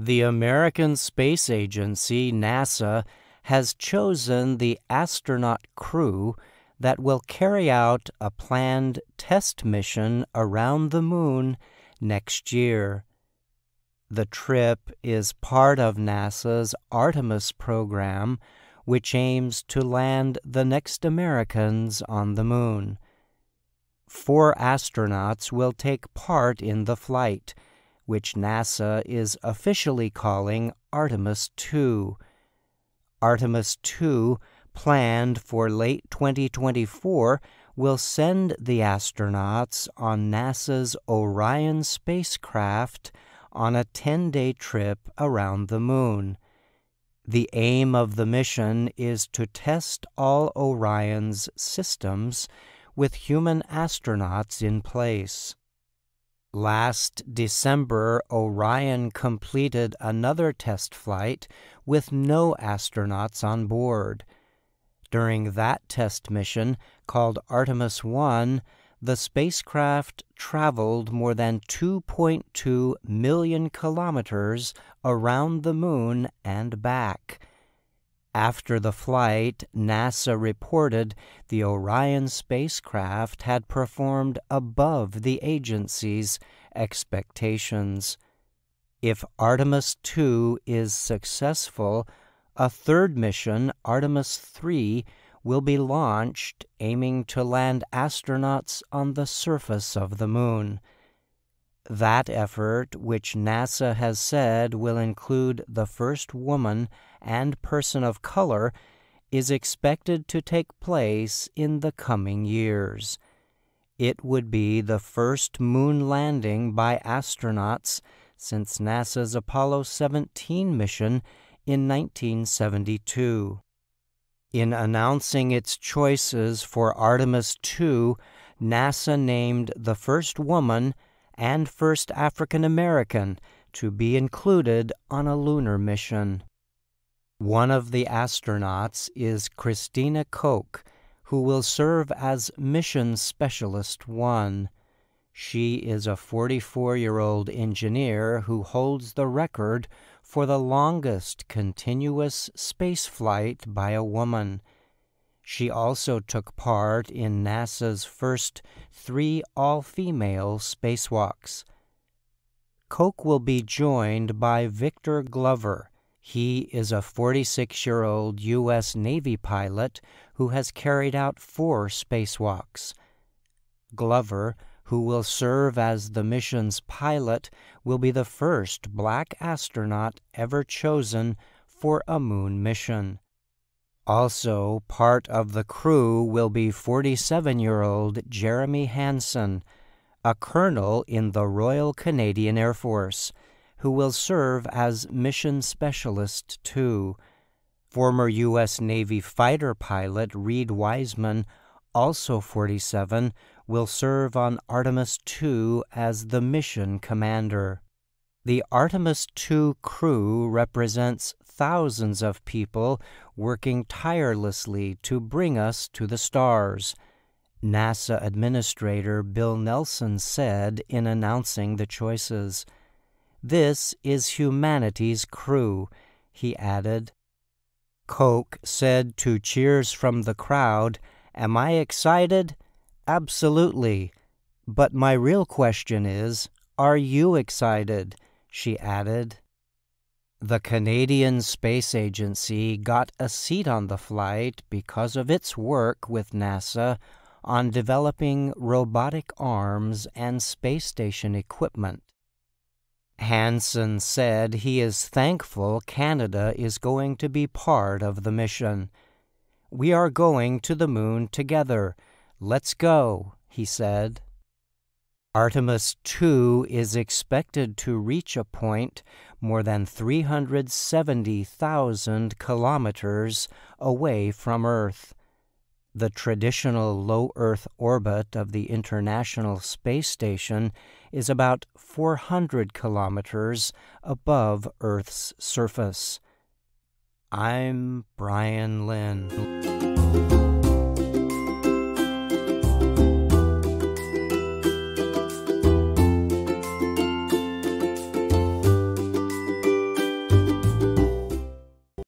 The American Space Agency, NASA, has chosen the astronaut crew that will carry out a planned test mission around the Moon next year. The trip is part of NASA's Artemis program, which aims to land the next Americans on the Moon. 4 astronauts will take part in the flight, which NASA is officially calling Artemis II. Artemis II, planned for late 2024, will send the astronauts on NASA's Orion spacecraft on a 10-day trip around the Moon. The aim of the mission is to test all Orion's systems with human astronauts in place. Last December, Orion completed another test flight with no astronauts on board. During that test mission, called Artemis I, the spacecraft traveled more than 2.2 million kilometers around the Moon and back. After the flight, NASA reported the Orion spacecraft had performed above the agency's expectations. If Artemis II is successful, a third mission, Artemis III, will be launched, aiming to land astronauts on the surface of the Moon. That effort, which NASA has said will include the first woman and person of color, is expected to take place in the coming years. It would be the first moon landing by astronauts since NASA's Apollo 17 mission in 1972. In announcing its choices for Artemis II, NASA named the first woman and first African American to be included on a lunar mission. One of the astronauts is Christina Koch, who will serve as Mission Specialist 1. She is a 44-year-old engineer who holds the record for the longest continuous spaceflight by a woman. She also took part in NASA's first 3 all-female spacewalks. Koch will be joined by Victor Glover. He is a 46-year-old U.S. Navy pilot who has carried out 4 spacewalks. Glover, who will serve as the mission's pilot, will be the first black astronaut ever chosen for a moon mission. Also, part of the crew will be 47-year-old Jeremy Hansen, a colonel in the Royal Canadian Air Force, who will serve as Mission Specialist 2. Former U.S. Navy fighter pilot Reed Wiseman, also 47, will serve on Artemis II as the mission commander. The Artemis II crew represents thousands of people working tirelessly to bring us to the stars. NASA Administrator Bill Nelson said in announcing the choices, "This is humanity's crew," he added. Koch said to cheers from the crowd, "Am I excited? Absolutely. But my real question is, are you excited?" she added. The Canadian Space Agency got a seat on the flight because of its work with NASA on developing robotic arms and space station equipment. Hansen said he is thankful Canada is going to be part of the mission. "We are going to the Moon together. Let's go," he said. Artemis II is expected to reach a point more than 370,000 kilometers away from Earth. The traditional low Earth orbit of the International Space Station is about 400 kilometers above Earth's surface. I'm Brian Lynn.